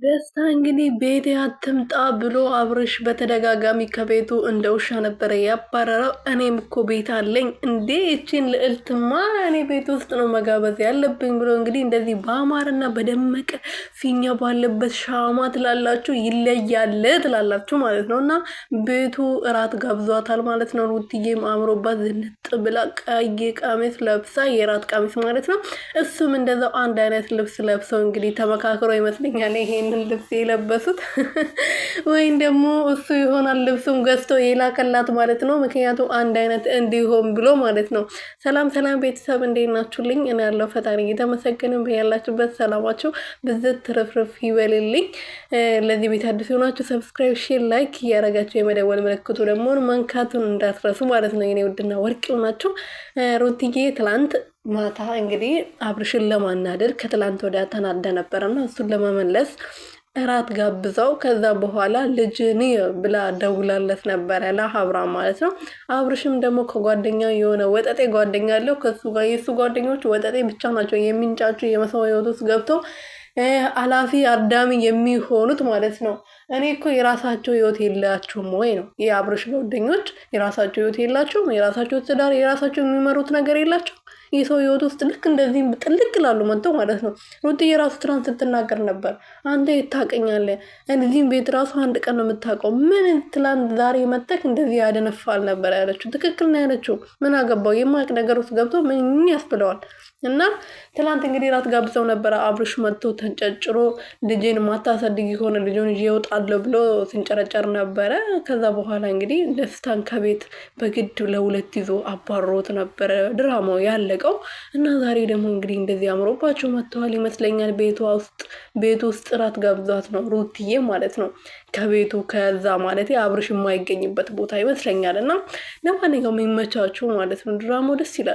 ደስታ እንግዲህ ቤቴ አትምጣ ብሎ አብርሽ በተደጋጋሚ ከቤቱ እንደ ውሻ ነበረ ያባረረው። እኔም እኮ ቤት አለኝ እንዴ እቺን ልዕልትማ እኔ ቤት ውስጥ ነው መጋበዝ ያለብኝ ብሎ እንግዲህ እንደዚህ በአማርና በደመቀ ፊኛ ባለበት ሻማ ትላላችሁ ይለያል ትላላችሁ ማለት ነው። እና ቤቱ እራት ጋብዟታል ማለት ነው። ሩትዬም አምሮባት ዝንጥ ብላ ቀይ ቀሚስ ለብሳ የራት ቀሚስ ማለት ነው። እሱም እንደዛው አንድ አይነት ልብስ ለብሰው እንግዲህ ተመካክሮ ይመስለኛል ይሄን ልብስ የለበሱት ወይም ደግሞ እሱ ይሆናል ልብሱን ገዝቶ የላከላት ማለት ነው። ምክንያቱም አንድ አይነት እንዲሆን ብሎ ማለት ነው። ሰላም ሰላም ቤተሰብ እንዴት ናችሁልኝ? እኔ ያለው ፈጣሪ እየተመሰገነ ያላችሁበት ሰላማችሁ ብዝት ትርፍርፍ ይበልልኝ። ለዚህ ቤት አዲስ ሆናችሁ ሰብስክራይብ፣ ሼር፣ ላይክ እያደረጋችሁ የመደወል ምልክቱ ደግሞ መንካቱን እንዳትረሱ ማለት ነው። የኔ ውድና ወርቅ ናችሁ። ሩትዬ ትላንት ማታ እንግዲህ አብርሽን ለማናደድ ከትላንት ወዲያ ተናደ ነበረና እሱን ለመመለስ እራት ጋብዘው ከዛ በኋላ ልጅን ብላ ደውላለት ነበረ ለአብርሃም ማለት ነው። አብርሽም ደግሞ ከጓደኛው የሆነ ወጠጤ ጓደኛ አለው። ከሱ ጋር የሱ ጓደኞች ወጠጤ ብቻ ናቸው የሚንጫጩ የመሰው ህይወት ውስጥ ገብተው አላፊ አዳሚ የሚሆኑት ማለት ነው። እኔ እኮ የራሳቸው ህይወት የላችሁም ወይ ነው? የአብርሽ ጓደኞች የራሳቸው ህይወት የላቸውም? የራሳቸው ትዳር፣ የራሳቸው የሚመሩት ነገር የላቸው? የሰው ህይወት ውስጥ ልክ እንደዚህ ጥልቅ ላሉ መጥተው ማለት ነው። ሩት የራሱ ትናንት ስትናገር ነበር። አንተ የታቀኛለህ እዚህም ቤት ራሱ አንድ ቀን ነው የምታውቀው። ምን ትላንት ዛሬ መጠቅ እንደዚህ ያደነፋል ነበር ያለችው። ትክክል ነው ያለችው። ምን አገባው? የማያውቅ ነገር ውስጥ ገብቶ ምን ያስብለዋል? እና ትላንት እንግዲህ ራት ጋብዘው ነበረ። አብርሽ መጥቶ ተንጨጭሮ ልጄን ማታሳድጊ ከሆነ ልጁን ይዤ እወጣለሁ ብሎ ሲንጨረጨር ነበረ። ከዛ በኋላ እንግዲህ ደስታን ከቤት በግድ ለሁለት ይዞ አባሮት ነበረ ድራማው ያለቀው። እና ዛሬ ደግሞ እንግዲህ እንደዚህ አምሮባቸው መጥተዋል ይመስለኛል። ቤቱ ውስጥ ራት ጋብዟት ነው ሩትዬ ማለት ነው። ከቤቱ ከዛ ማለት አብርሽ የማይገኝበት ቦታ ይመስለኛል። እና ለማንኛውም የሚመቻችሁ ማለት ነው። ድራማው ደስ ይላል።